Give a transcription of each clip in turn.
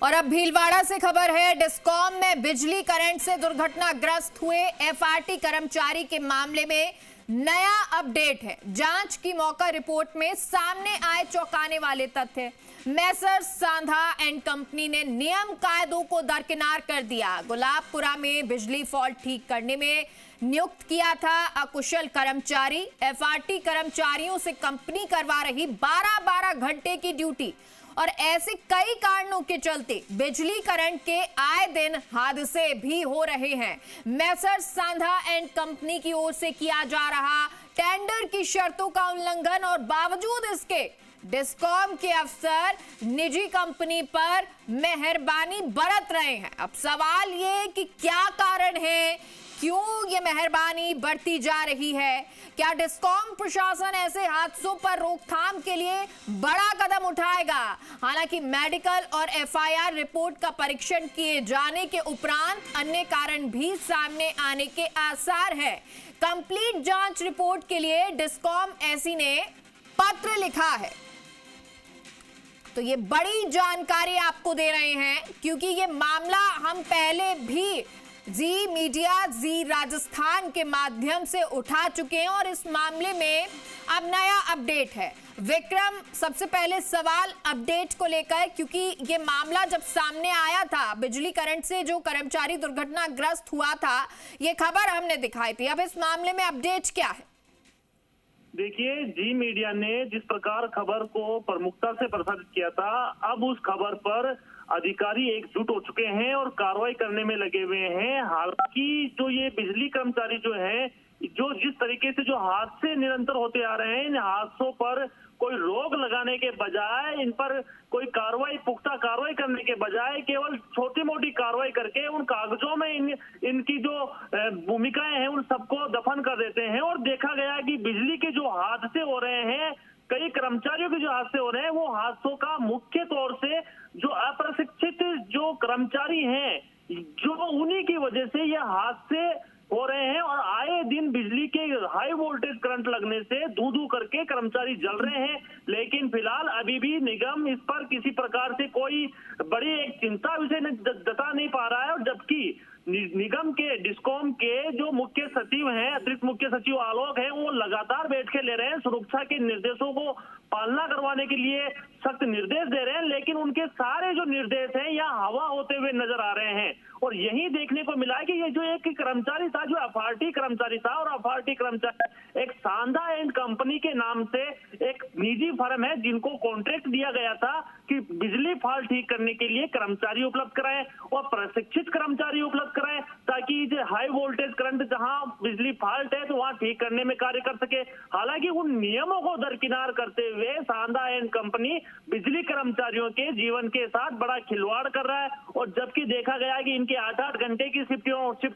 और अब भीलवाड़ा से खबर है। डिस्कॉम में बिजली करंट से दुर्घटनाग्रस्त हुए एफआरटी कर्मचारी के मामले में नया अपडेट है। जांच की मौका रिपोर्ट में सामने आए चौंकाने वाले तथ्य। मैसर्स सांधा एंड कंपनी ने नियम कायदों को दरकिनार कर दिया। गुलाबपुरा में बिजली फॉल्ट ठीक करने में नियुक्त किया था अकुशल कर्मचारी। एफआरटी कर्मचारियों से कंपनी करवा रही 12-12 घंटे की ड्यूटी और ऐसे कई कारणों के चलते बिजली करंट के आए दिन हादसे भी हो रहे हैं। मैसर्स सांधा एंड कंपनी की ओर से किया जा रहा टेंडर की शर्तों का उल्लंघन और बावजूद इसके डिस्कॉम के अफसर निजी कंपनी पर मेहरबानी बरत रहे हैं। अब सवाल ये कि क्या कारण है, क्यों ये मेहरबानी बरती जा रही है? क्या डिस्कॉम प्रशासन ऐसे हादसों पर रोकथाम के लिए बड़ा कदम उठाएगा? हालांकि मेडिकल और एफआईआर रिपोर्ट का परीक्षण किए जाने के उपरांत अन्य कारण भी सामने आने के आसार है। कंप्लीट जांच रिपोर्ट के लिए डिस्कॉम एसी ने पत्र लिखा है। तो ये बड़ी जानकारी आपको दे रहे हैं क्योंकि ये मामला हम पहले भी जी मीडिया, जी राजस्थान के माध्यम से उठा चुके हैं और इस मामले में अब नया अपडेट है। विक्रम, सबसे पहले सवाल अपडेट को लेकर, क्योंकि ये मामला जब सामने आया था बिजली करंट से जो कर्मचारी दुर्घटनाग्रस्त हुआ था, ये खबर हमने दिखाई थी। अब इस मामले में अपडेट क्या है? देखिए, जी मीडिया ने जिस प्रकार खबर को प्रमुखता से प्रसारित किया था, अब उस खबर पर अधिकारी एकजुट हो चुके हैं और कार्रवाई करने में लगे हुए हैं। हालांकि जो ये बिजली कर्मचारी जो है, जो जिस तरीके से जो हादसे निरंतर होते आ रहे हैं, इन हादसों पर कोई रोक लगाने के बजाय, इन पर कोई कार्रवाई, पुख्ता कार्रवाई करने के बजाय केवल छोटी मोटी कार्रवाई करके उन कागजों में इनकी जो भूमिकाएं हैं उन सबको दफन कर देते हैं। और देखा गया कि बिजली के जो हादसे हो रहे हैं, कई कर्मचारियों के जो हादसे हो रहे हैं, वो हादसों का मुख्य तौर से जो अप्रशिक्षित जो कर्मचारी हैं, जो उन्हीं की वजह से ये हादसे हो रहे हैं। और आए दिन बिजली के हाई वोल्टेज करंट लगने से धू-धू करके कर्मचारी जल रहे हैं। लेकिन फिलहाल अभी भी निगम इस पर किसी प्रकार से कोई बड़ी एक चिंता विषय जता नहीं पा रहा है। और जबकि निगम के, डिस्कॉम के जो मुख्य सचिव हैं, अतिरिक्त मुख्य सचिव आलोक हैं, वो लगातार बैठकें ले रहे हैं, सुरक्षा के निर्देशों को पालना करवाने के लिए सख्त निर्देश दे रहे हैं। लेकिन उनके सारे जो निर्देश हैं यहाँ हवा होते हुए नजर आ रहे हैं। और यही देखने को मिला कि ये जो एक कर्मचारी था, जो एफआरटी कर्मचारी था, और एफआरटी कर्मचारी एक सांधा एंड कंपनी के नाम से एक निजी फर्म है जिनको कॉन्ट्रैक्ट दिया गया था कि बिजली फॉल्ट ठीक करने के लिए कर्मचारी उपलब्ध कराएं और प्रशिक्षित कर्मचारी उपलब्ध कराएं, ताकि जो हाई वोल्टेज करंट जहां बिजली फॉल्ट है तो वहां ठीक करने में कार्य कर सके। हालांकि उन नियमों को दरकिनार करते हुए सांधा एंड कंपनी बिजली कर्मचारियों के जीवन के साथ बड़ा खिलवाड़ कर रहा है। और जबकि देखा गया कि इनके 8-8 घंटे की शिफ्ट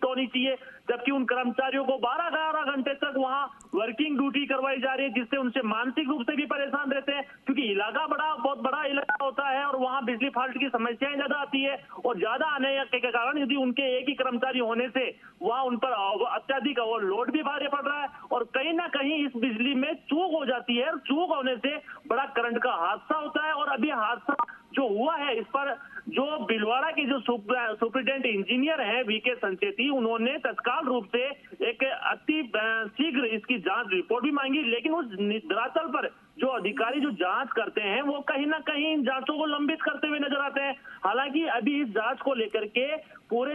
होनी चाहिए, जबकि उन कर्मचारियों को 12-12 घंटे तक वहां वर्किंग ड्यूटी करवाई जा रही है, जिससे उनसे मानसिक रूप से भी परेशान रहते हैं। क्योंकि इलाका बहुत बड़ा इलाका होता है और वहां बिजली फॉल्ट की समस्याएं ज्यादा आती है। और ज्यादा आने के कारण यदि उनके एक ही कर्मचारी होने से वहां उन पर अत्यधिक ओवरलोड भी भारी पड़ रहा है और कहीं ना कहीं इस बिजली में चूक हो जाती है। और चूक होने से बड़ा करंट का हादसा होता है। और अभी हादसा जो हुआ है, इस पर जो भीलवाड़ा के जो सुपरिटेंडेंट इंजीनियर है वीके संचेती, उन्होंने तत्काल रूप से एक अति शीघ्र इसकी जांच रिपोर्ट भी मांगी। लेकिन उस धरातल पर जो अधिकारी जो जांच करते हैं वो कहीं ना कहीं इन जांचों को लंबित करते हुए नजर आते हैं। हालांकि अभी इस जांच को लेकर के पूरे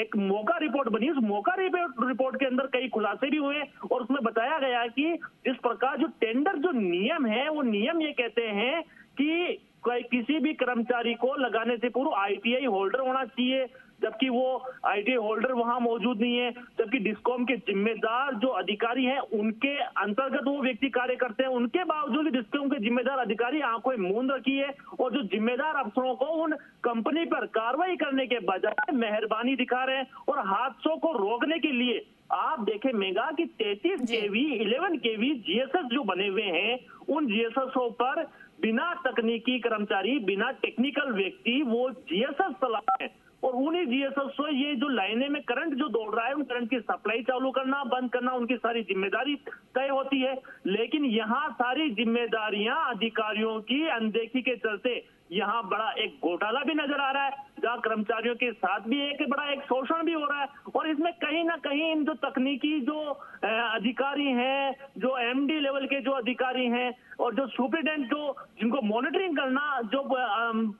एक मौका रिपोर्ट बनी। उस मौका रिपोर्ट के अंदर कई खुलासे भी हुए और उसमें बताया गया कि इस प्रकार जो टेंडर जो नियम है, वो नियम ये कहते हैं कि किसी भी कर्मचारी को लगाने से पूर्व आईटीआई होल्डर होना चाहिए, जबकि वो आईटीआई होल्डर वहां मौजूद नहीं है। जबकि डिस्कॉम के जिम्मेदार जो अधिकारी हैं उनके अंतर्गत वो व्यक्ति कार्य करते हैं। उनके बावजूद डिस्कॉम के जिम्मेदार अधिकारी आंखों मूंद रखी है और जो जिम्मेदार अफसरों को उन कंपनी पर कार्रवाई करने के बजाय मेहरबानी दिखा रहे हैं। और हादसों को रोकने के लिए आप देखें मेगा कि 33 केवी 11 केवी जीएसएस जो बने हुए हैं, उन जीएसएसओ पर बिना तकनीकी कर्मचारी, बिना टेक्निकल व्यक्ति वो जीएसएस चला है। और उन्हीं जीएसएस से ये जो लाइनें में करंट जो दौड़ रहा है, उन करंट की सप्लाई चालू करना, बंद करना, उनकी सारी जिम्मेदारी तय होती है। लेकिन यहाँ सारी जिम्मेदारियां अधिकारियों की अनदेखी के चलते यहाँ बड़ा एक घोटाला भी नजर आ रहा है, जहाँ कर्मचारियों के साथ भी एक बड़ा एक शोषण भी हो रहा है। और इसमें कहीं ना कहीं इन जो तकनीकी जो अधिकारी हैं, जो एमडी लेवल के जो अधिकारी हैं और जो सुप्रिटेंडेंट जो जिनको मॉनिटरिंग करना जो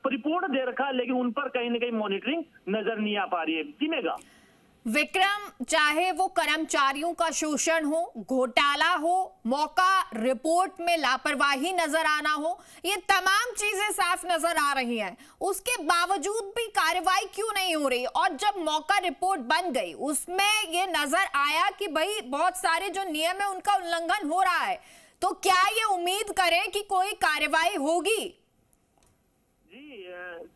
परिपूर्ण दे रखा है, लेकिन उन पर कहीं ना कहीं मॉनिटरिंग नजर नहीं आ पा रही है। जी मेघा। विक्रम, चाहे वो कर्मचारियों का शोषण हो, घोटाला हो, मौका रिपोर्ट में लापरवाही नजर आना हो, ये तमाम चीजें साफ नजर आ रही हैं, उसके बावजूद भी कार्रवाई क्यों नहीं हो रही? और जब मौका रिपोर्ट बन गई उसमें ये नजर आया कि भाई बहुत सारे जो नियम है उनका उल्लंघन हो रहा है, तो क्या ये उम्मीद करें कि कोई कार्रवाई होगी?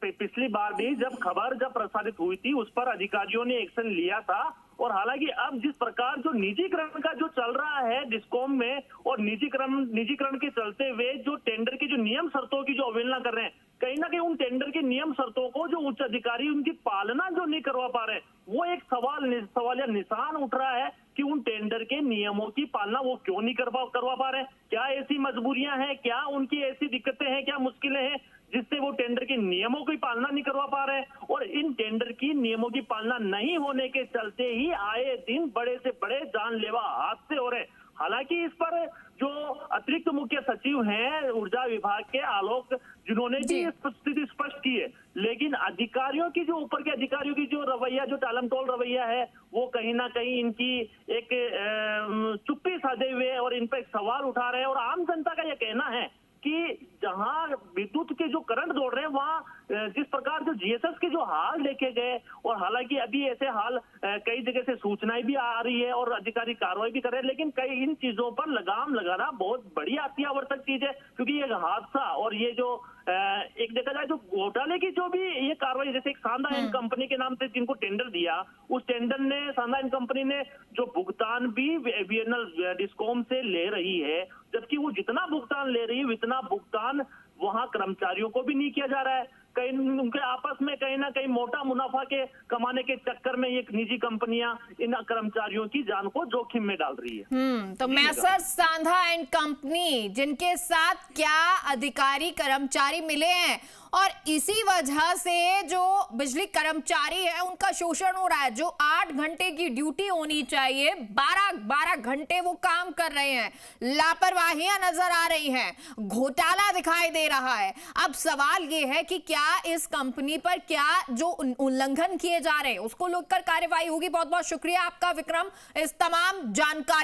पिछली बार भी जब खबर प्रसारित हुई थी उस पर अधिकारियों ने एक्शन लिया था। और हालांकि अब जिस प्रकार जो निजीकरण का जो चल रहा है डिस्कॉम में, और निजीकरण के चलते हुए जो टेंडर के जो नियम शर्तों की जो अवहेलना कर रहे हैं, कहीं ना कहीं उन टेंडर के नियम शर्तों को जो उच्च अधिकारी उनकी पालना जो नहीं करवा पा रहे हैं, वो एक सवाल या निशान उठ रहा है कि उन टेंडर के नियमों की पालना वो क्यों नहीं करवा पा रहे हैं। क्या ऐसी मजबूरियां हैं, क्या उनकी ऐसी दिक्कतें हैं, क्या मुश्किलें हैं जिससे वो टेंडर के नियमों की पालना नहीं करवा पा रहे हैं? और इन टेंडर की नियमों की पालना नहीं होने के चलते ही आए दिन बड़े से बड़े जानलेवा हादसे हो रहे हैं। हालांकि इस पर जो अतिरिक्त मुख्य सचिव हैं ऊर्जा विभाग के आलोक, जिन्होंने भी स्थिति स्पष्ट की है, लेकिन अधिकारियों की जो ऊपर के अधिकारियों की जो रवैया, जो टालमटोल रवैया है, वो कहीं ना कहीं इनकी एक चुप्पी साधे हुए और इन पर एक सवाल उठा रहे हैं। और आम जनता का यह कहना है कि जहां विद्युत के जो करंट दौड़ रहे हैं, वहां जिस प्रकार जो जीएसएस के जो हाल देखे गए, और हालांकि अभी ऐसे हाल कई जगह से सूचनाएं भी आ रही है और अधिकारी कार्रवाई भी कर रहे हैं, लेकिन कई इन चीजों पर लगाम लगाना बहुत बड़ी अतिआवर्तक चीज है। क्योंकि ये हादसा और ये जो एक देखा जाए जो घोटाले की जो भी ये कार्रवाई, जैसे एक सांधा एंड कंपनी के नाम से जिनको टेंडर दिया, उस टेंडर ने सांधा एंड कंपनी ने जो भुगतान भी वीएनएल डिस्कॉम से ले रही है, जबकि वो जितना भुगतान ले रही है उतना भुगतान वहां कर्मचारियों को भी नहीं किया जा रहा है। कहीं उनके आपस में कहीं ना कहीं मोटा मुनाफा के कमाने के चक्कर में ये निजी कंपनियां इन कर्मचारियों की जान को जोखिम में डाल रही है। तो मैसर्स सांधा एंड कंपनी, जिनके साथ क्या अधिकारी कर्मचारी मिले हैं, और इसी वजह से जो बिजली कर्मचारी है उनका शोषण हो रहा है। जो 8 घंटे की ड्यूटी होनी चाहिए, 12 घंटे वो काम कर रहे हैं, लापरवाहियां नजर आ रही हैं, घोटाला दिखाई दे रहा है। अब सवाल ये है कि क्या इस कंपनी पर क्या जो उल्लंघन किए जा रहे हैं उसको लेकर कार्रवाई होगी? बहुत बहुत शुक्रिया आपका विक्रम, इस तमाम जानकारी